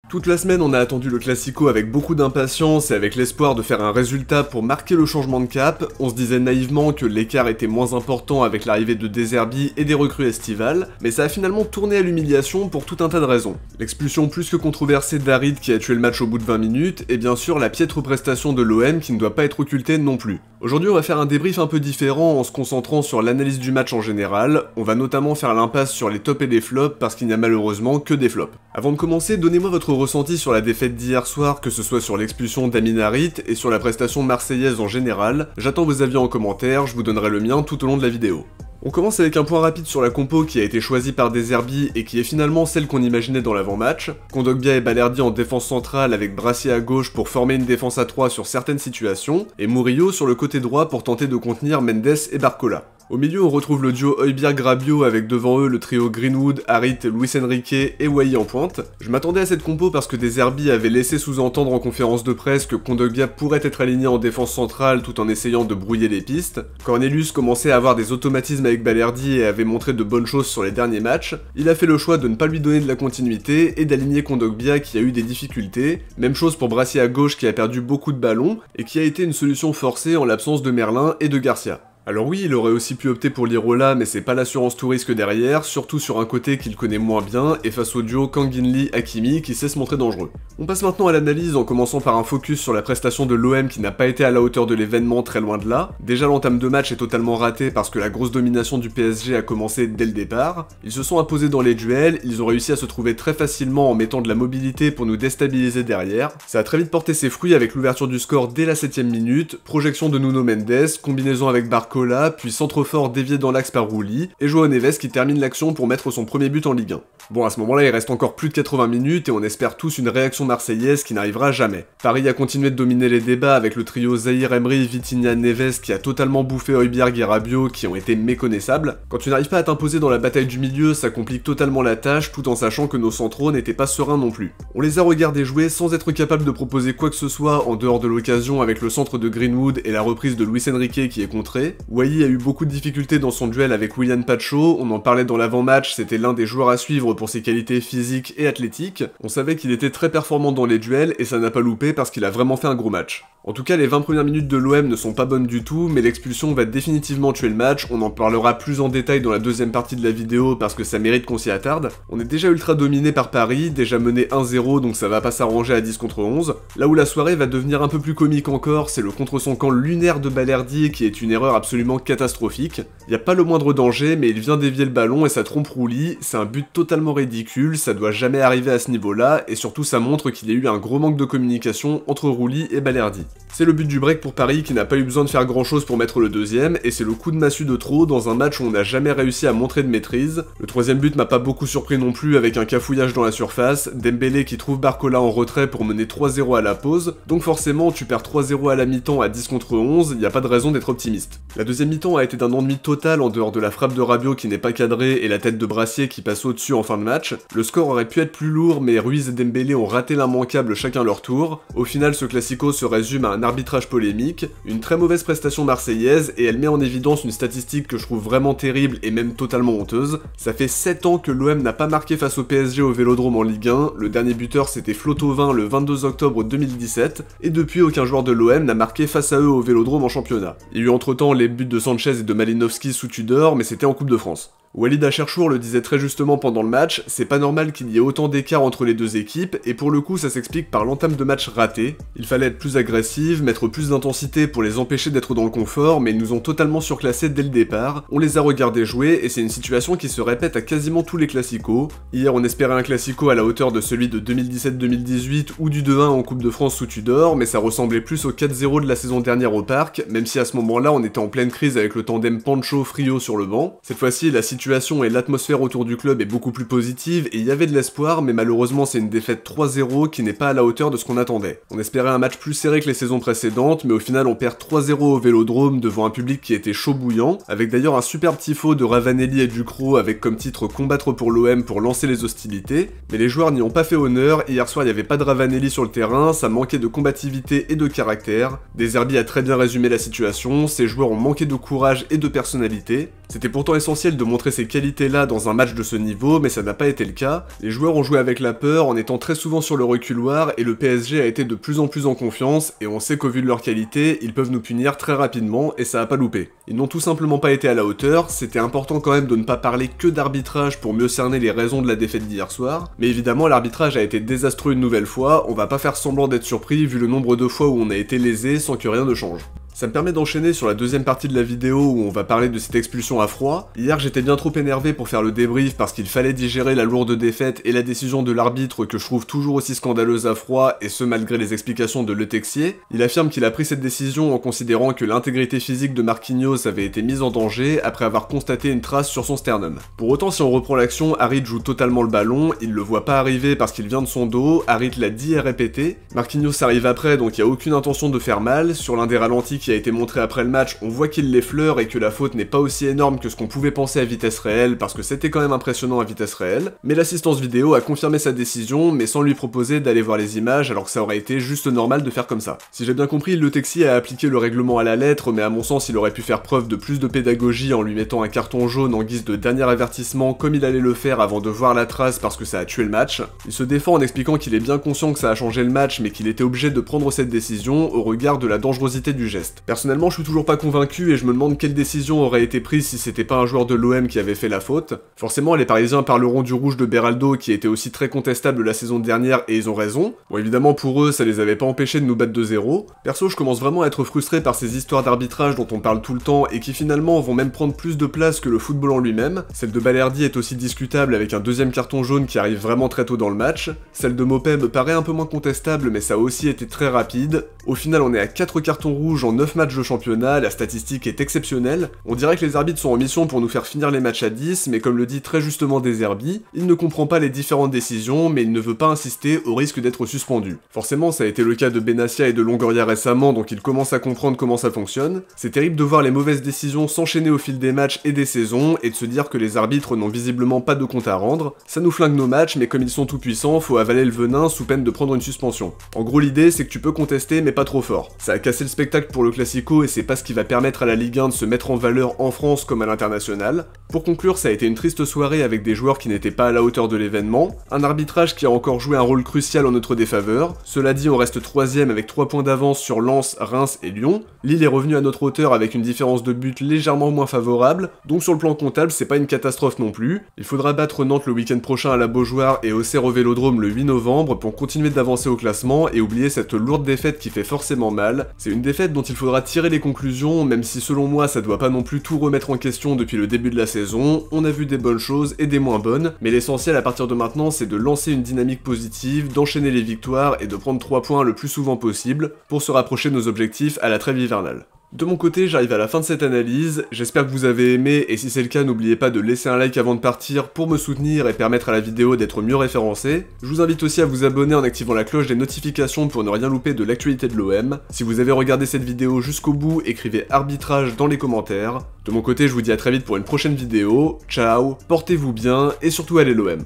Toute la semaine, on a attendu le Classico avec beaucoup d'impatience et avec l'espoir de faire un résultat pour marquer le changement de cap. On se disait naïvement que l'écart était moins important avec l'arrivée de De Zerbi et des recrues estivales, mais ça a finalement tourné à l'humiliation pour tout un tas de raisons. L'expulsion plus que controversée d'Harit qui a tué le match au bout de 20 minutes, et bien sûr la piètre prestation de l'OM qui ne doit pas être occultée non plus. Aujourd'hui, on va faire un débrief un peu différent en se concentrant sur l'analyse du match en général. On va notamment faire l'impasse sur les tops et les flops parce qu'il n'y a malheureusement que des flops. Avant de commencer, donnez-moi votre ressenti sur la défaite d'hier soir, que ce soit sur l'expulsion d'Amin Harit et sur la prestation marseillaise en général. J'attends vos avis en commentaire, je vous donnerai le mien tout au long de la vidéo. On commence avec un point rapide sur la compo qui a été choisie par De Zerbi et qui est finalement celle qu'on imaginait dans l'avant-match. Kondogbia et Balerdi en défense centrale avec Brassier à gauche pour former une défense à 3 sur certaines situations, et Murillo sur le côté droit pour tenter de contenir Mendes et Barcola. Au milieu, on retrouve le duo Højbjerg-Rabiot avec devant eux le trio Greenwood, Harit, Luis Enrique et Wai en pointe. Je m'attendais à cette compo parce que De Zerbi avait laissé sous-entendre en conférence de presse que Kondogbia pourrait être aligné en défense centrale tout en essayant de brouiller les pistes. Cornelius commençait à avoir des automatismes avec Balerdi et avait montré de bonnes choses sur les derniers matchs. Il a fait le choix de ne pas lui donner de la continuité et d'aligner Kondogbia qui a eu des difficultés. Même chose pour Brassier à gauche qui a perdu beaucoup de ballons et qui a été une solution forcée en l'absence de Merlin et de Garcia. Alors oui, il aurait aussi pu opter pour Lirola, mais c'est pas l'assurance tout risque derrière, surtout sur un côté qu'il connaît moins bien, et face au duo Kang In-lee-Hakimi qui sait se montrer dangereux. On passe maintenant à l'analyse en commençant par un focus sur la prestation de l'OM qui n'a pas été à la hauteur de l'événement, très loin de là. Déjà l'entame de match est totalement ratée parce que la grosse domination du PSG a commencé dès le départ. Ils se sont imposés dans les duels, ils ont réussi à se trouver très facilement en mettant de la mobilité pour nous déstabiliser derrière. Ça a très vite porté ses fruits avec l'ouverture du score dès la 7ème minute, projection de Nuno Mendes, combinaison avec Barcola, puis centre fort dévié dans l'axe par Rulli, et João Neves qui termine l'action pour mettre son premier but en Ligue 1. Bon, à ce moment-là, il reste encore plus de 80 minutes et on espère tous une réaction marseillaise qui n'arrivera jamais. Paris a continué de dominer les débats avec le trio Zahir Emery, Vitinha, Neves qui a totalement bouffé Højbjerg et Rabiot qui ont été méconnaissables. Quand tu n'arrives pas à t'imposer dans la bataille du milieu, ça complique totalement la tâche tout en sachant que nos centraux n'étaient pas sereins non plus. On les a regardés jouer sans être capables de proposer quoi que ce soit en dehors de l'occasion avec le centre de Greenwood et la reprise de Luis Enrique qui est contrée. Wai a eu beaucoup de difficultés dans son duel avec Willian Pacho, on en parlait dans l'avant-match, c'était l'un des joueurs à suivre pour ses qualités physiques et athlétiques. On savait qu'il était très performant dans les duels et ça n'a pas loupé parce qu'il a vraiment fait un gros match. En tout cas, les 20 premières minutes de l'OM ne sont pas bonnes du tout, mais l'expulsion va définitivement tuer le match, on en parlera plus en détail dans la deuxième partie de la vidéo parce que ça mérite qu'on s'y attarde. On est déjà ultra dominé par Paris, déjà mené 1-0 donc ça va pas s'arranger à 10 contre 11. Là où la soirée va devenir un peu plus comique encore, c'est le contre son camp lunaire de Balerdi qui est une erreur absolument catastrophique. Y a pas le moindre danger, mais il vient dévier le ballon et ça trompe Rulli, c'est un but totalement ridicule, ça doit jamais arriver à ce niveau-là, et surtout ça montre qu'il y a eu un gros manque de communication entre Rulli et Balerdi. C'est le but du break pour Paris qui n'a pas eu besoin de faire grand chose pour mettre le deuxième, et c'est le coup de massue de trop dans un match où on n'a jamais réussi à montrer de maîtrise. Le troisième but m'a pas beaucoup surpris non plus avec un cafouillage dans la surface, Dembélé qui trouve Barcola en retrait pour mener 3-0 à la pause, donc forcément tu perds 3-0 à la mi-temps à 10 contre 11, y a pas de raison d'être optimiste. La deuxième mi-temps a été d'un ennui total en dehors de la frappe de Rabiot qui n'est pas cadrée et la tête de Brassier qui passe au-dessus en fin de match. Le score aurait pu être plus lourd mais Ruiz et Dembélé ont raté l'immanquable chacun leur tour. Au final ce classico se résume à un arbitrage polémique, une très mauvaise prestation marseillaise et elle met en évidence une statistique que je trouve vraiment terrible et même totalement honteuse. Ça fait 7 ans que l'OM n'a pas marqué face au PSG au Vélodrome en Ligue 1, le dernier buteur c'était Flo Thauvin le 22 octobre 2017 et depuis aucun joueur de l'OM n'a marqué face à eux au Vélodrome en championnat. Il y a eu entre temps les buts de Sanchez et de Malinowski sous Tudor mais c'était en Coupe de France. Walid Acharchour le disait très justement pendant le match, c'est pas normal qu'il y ait autant d'écart entre les deux équipes, et pour le coup ça s'explique par l'entame de match ratée. Il fallait être plus agressif, mettre plus d'intensité pour les empêcher d'être dans le confort, mais ils nous ont totalement surclassés dès le départ, on les a regardés jouer, et c'est une situation qui se répète à quasiment tous les classicos. Hier on espérait un classico à la hauteur de celui de 2017-2018 ou du 2-1 en Coupe de France sous Tudor, mais ça ressemblait plus au 4-0 de la saison dernière au Parc, même si à ce moment-là on était en pleine crise avec le tandem Pancho-Frio sur le banc. Cette fois-ci la situation et l'atmosphère autour du club est beaucoup plus positive et il y avait de l'espoir, mais malheureusement c'est une défaite 3-0 qui n'est pas à la hauteur de ce qu'on attendait. On espérait un match plus serré que les saisons précédentes, mais au final on perd 3-0 au Vélodrome devant un public qui était chaud bouillant, avec d'ailleurs un superbe tifo de Ravanelli et Ducrot avec comme titre combattre pour l'OM pour lancer les hostilités, mais les joueurs n'y ont pas fait honneur, et hier soir il n'y avait pas de Ravanelli sur le terrain, ça manquait de combativité et de caractère. De Zerbi a très bien résumé la situation, ces joueurs ont manqué de courage et de personnalité. C'était pourtant essentiel de montrer montrer ces qualités-là dans un match de ce niveau, mais ça n'a pas été le cas. Les joueurs ont joué avec la peur en étant très souvent sur le reculoir et le PSG a été de plus en plus en confiance et on sait qu'au vu de leur qualité, ils peuvent nous punir très rapidement et ça a pas loupé. Ils n'ont tout simplement pas été à la hauteur, c'était important quand même de ne pas parler que d'arbitrage pour mieux cerner les raisons de la défaite d'hier soir, mais évidemment l'arbitrage a été désastreux une nouvelle fois, on va pas faire semblant d'être surpris vu le nombre de fois où on a été lésé sans que rien ne change. Ça me permet d'enchaîner sur la deuxième partie de la vidéo où on va parler de cette expulsion à froid. Hier j'étais bien trop énervé pour faire le débrief parce qu'il fallait digérer la lourde défaite et la décision de l'arbitre que je trouve toujours aussi scandaleuse à froid, et ce malgré les explications de Le Texier. Il affirme qu'il a pris cette décision en considérant que l'intégrité physique de Marquinhos avait été mise en danger après avoir constaté une trace sur son sternum. Pour autant, si on reprend l'action, Harit joue totalement le ballon, il le voit pas arriver parce qu'il vient de son dos, Harit l'a dit et répété. Marquinhos arrive après donc il y a aucune intention de faire mal, sur l'un des ralentis qui a été montré après le match, on voit qu'il l'effleure et que la faute n'est pas aussi énorme que ce qu'on pouvait penser à vitesse réelle, parce que c'était quand même impressionnant à vitesse réelle, mais l'assistance vidéo a confirmé sa décision, mais sans lui proposer d'aller voir les images, alors que ça aurait été juste normal de faire comme ça. Si j'ai bien compris, Le Texier a appliqué le règlement à la lettre, mais à mon sens il aurait pu faire preuve de plus de pédagogie en lui mettant un carton jaune en guise de dernier avertissement comme il allait le faire avant de voir la trace parce que ça a tué le match. Il se défend en expliquant qu'il est bien conscient que ça a changé le match, mais qu'il était obligé de prendre cette décision au regard de la dangerosité du geste. Personnellement, je suis toujours pas convaincu et je me demande quelle décision aurait été prise si c'était pas un joueur de l'OM qui avait fait la faute. Forcément, les Parisiens parleront du rouge de Beraldo qui était aussi très contestable la saison dernière et ils ont raison. Bon, évidemment pour eux, ça les avait pas empêchés de nous battre 2-0. Perso, je commence vraiment à être frustré par ces histoires d'arbitrage dont on parle tout le temps et qui finalement vont même prendre plus de place que le football en lui-même. Celle de Balerdi est aussi discutable avec un deuxième carton jaune qui arrive vraiment très tôt dans le match. Celle de Mopé me paraît un peu moins contestable mais ça a aussi été très rapide. Au final, on est à 4 cartons rouges en 9 matchs de championnat, la statistique est exceptionnelle. On dirait que les arbitres sont en mission pour nous faire finir les matchs à 10, mais comme le dit très justement De Zerbi, il ne comprend pas les différentes décisions, mais il ne veut pas insister au risque d'être suspendu. Forcément, ça a été le cas de Benassia et de Longoria récemment, donc il commence à comprendre comment ça fonctionne. C'est terrible de voir les mauvaises décisions s'enchaîner au fil des matchs et des saisons, et de se dire que les arbitres n'ont visiblement pas de compte à rendre. Ça nous flingue nos matchs, mais comme ils sont tout puissants, faut avaler le venin sous peine de prendre une suspension. En gros, l'idée, c'est que tu peux contester, mais pas trop fort. Ça a cassé le spectacle pour le Classico, et c'est pas ce qui va permettre à la Ligue 1 de se mettre en valeur en France comme à l'international. Pour conclure, ça a été une triste soirée avec des joueurs qui n'étaient pas à la hauteur de l'événement, un arbitrage qui a encore joué un rôle crucial en notre défaveur. Cela dit, on reste 3ème avec 3 points d'avance sur Lens, Reims et Lyon. Lille est revenu à notre hauteur avec une différence de but légèrement moins favorable, donc sur le plan comptable, c'est pas une catastrophe non plus. Il faudra battre Nantes le week-end prochain à la Beaujoire et Auxerre au Vélodrome le 8 novembre pour continuer d'avancer au classement et oublier cette lourde défaite qui fait forcément mal. C'est une défaite dont il faudra tirer les conclusions, même si selon moi ça doit pas non plus tout remettre en question depuis le début de la saison. On a vu des bonnes choses et des moins bonnes, mais l'essentiel à partir de maintenant c'est de lancer une dynamique positive, d'enchaîner les victoires et de prendre 3 points le plus souvent possible pour se rapprocher de nos objectifs à la trêve hivernale. De mon côté, j'arrive à la fin de cette analyse, j'espère que vous avez aimé et si c'est le cas, n'oubliez pas de laisser un like avant de partir pour me soutenir et permettre à la vidéo d'être mieux référencée. Je vous invite aussi à vous abonner en activant la cloche des notifications pour ne rien louper de l'actualité de l'OM. Si vous avez regardé cette vidéo jusqu'au bout, écrivez arbitrage dans les commentaires. De mon côté, je vous dis à très vite pour une prochaine vidéo, ciao, portez-vous bien et surtout allez l'OM.